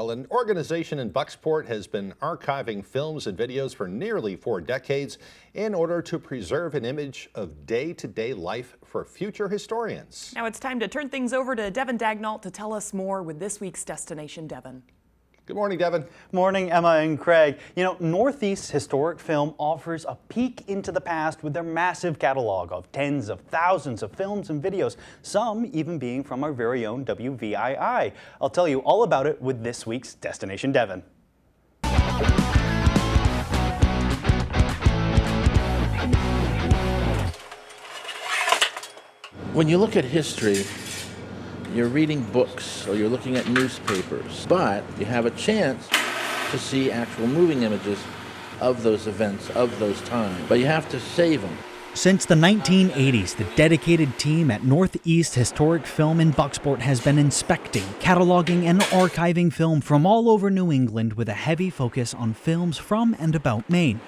Well, an organization in Bucksport has been archiving films and videos for nearly 4 decades in order to preserve an image of day-to-day life for future historians. Now it's time to turn things over to Devin to tell us more with this week's Destination Devin. Good morning, Devin. Morning, Emma and Craig. You know, Northeast Historic Film offers a peek into the past with their massive catalog of tens of thousands of films and videos, some even being from our very own WVII. I'll tell you all about it with this week's Destination Devin. When you look at history, you're reading books or you're looking at newspapers, but you have a chance to see actual moving images of those events, of those times, but you have to save them. Since the 1980s, the dedicated team at Northeast Historic Film in Bucksport has been inspecting, cataloging, and archiving film from all over New England with a heavy focus on films from and about Maine.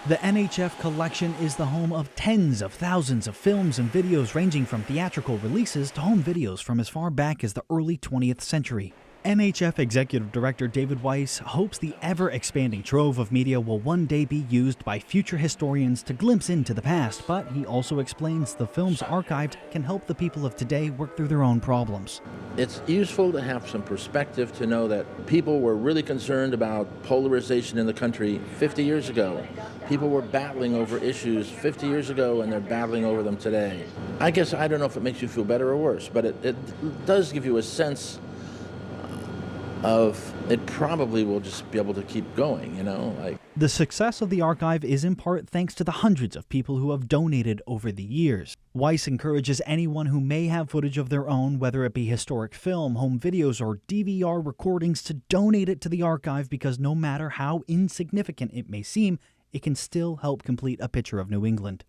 The NHF collection is the home of tens of thousands of films and videos ranging from theatrical releases to home videos from as far back as the early 20th century. NHF Executive Director David Weiss hopes the ever-expanding trove of media will one day be used by future historians to glimpse into the past, but he also explains the films archived can help the people of today work through their own problems. It's useful to have some perspective to know that people were really concerned about polarization in the country 50 years ago. People were battling over issues 50 years ago and they're battling over them today. I guess I don't know if it makes you feel better or worse, but it does give you a sense of it probably will just be able to keep going, you know? The success of the archive is in part thanks to the hundreds of people who have donated over the years. Weiss encourages anyone who may have footage of their own, whether it be historic film, home videos, or DVR recordings, to donate it to the archive because no matter how insignificant it may seem, it can still help complete a picture of New England.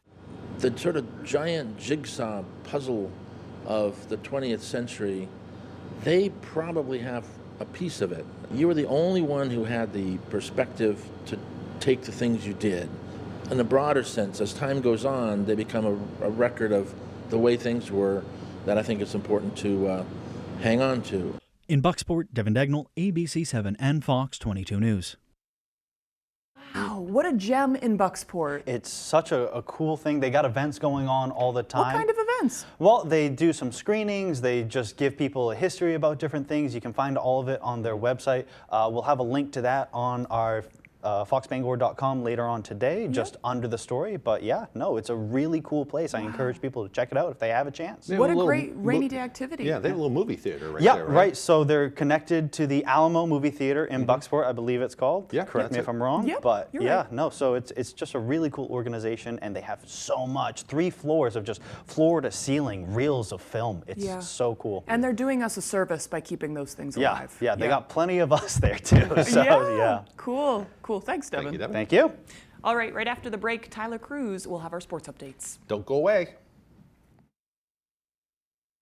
The sort of giant jigsaw puzzle of the 20th century, they probably have a piece of it. You were the only one who had the perspective to take the things you did. In a broader sense, as time goes on, they become a record of the way things were that I think it's important to hang on to. In Bucksport, Devin Dagnall, ABC 7 and Fox 22 News. Wow, what a gem in Bucksport. It's such a cool thing. They got events going on all the time. What kind of events? Well, they do some screenings. They just give people a history about different things. You can find all of it on their website. We'll have a link to that on our foxbangor.com later on today, just under the story. But yeah, no, it's a really cool place. I encourage people to check it out if they have a chance. What a great rainy day activity. Yeah, they have a little movie theater right yeah, there, right? So they're connected to the Alamo Movie Theater in Bucksport, I believe it's called. Yeah, correct me if I'm wrong. Yep, but you're yeah, right. no, so it's just a really cool organization, and they have so much, 3 floors of just floor to ceiling reels of film. It's so cool. And they're doing us a service by keeping those things alive. Yeah, they got plenty of us there too. So yeah. Cool. Thanks, Devin. Thank you, Devin. Thank you. All right, right after the break, Tyler Cruz will have our sports updates. Don't go away.